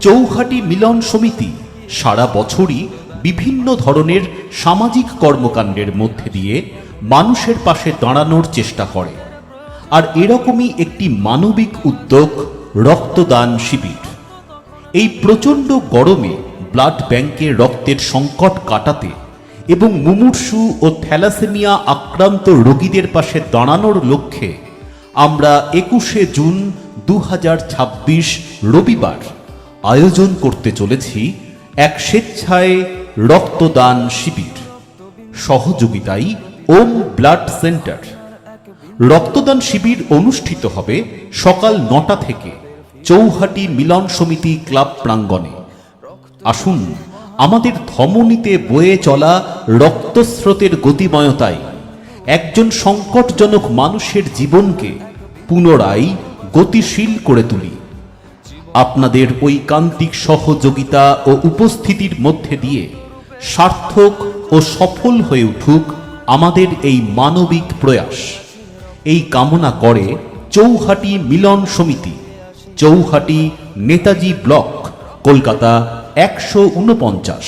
চৌহাটি মিলন সমিতি সারা বছরই বিভিন্ন ধরনের সামাজিক কর্মকাণ্ডের মধ্যে দিয়ে মানুষের পাশে দাঁড়ানোর চেষ্টা করে। আর এরকমই একটি মানবিক উদ্যোগ রক্তদান শিবির। এই প্রচণ্ড গরমে ব্লাড ব্যাংকে রক্তের সংকট কাটাতে এবং মুমূর্ষু ও থ্যালাসেমিয়া আক্রান্ত রোগীদের পাশে দাঁড়ানোর লক্ষ্যে আমরা 21শে জুন 2026 রবিবার আয়োজন করতে চলেছি এক স্বেচ্ছায় রক্তদান শিবির। সহযোগিতায় ওম ব্লাড সেন্টার। রক্তদান শিবির অনুষ্ঠিত হবে সকাল 9টা থেকে চৌহাটি মিলন সমিতি ক্লাব প্রাঙ্গণে। আসুন আমাদের ধমনীতে বয়ে চলা রক্তস্রোতের গতিময়তায় একজন সংকটজনক মানুষের জীবনকে পুনরায় গতিশীল করে তুলি। আপনাদের ঐকান্তিক সহযোগিতা ও উপস্থিতির মধ্যে দিয়ে সার্থক ও সফল হয়ে উঠুক আমাদের এই মানবিক প্রয়াস। এই কামনা করে চৌহাটি মিলন সমিতি, চৌহাটি নেতাজি ব্লক, কলকাতা 149।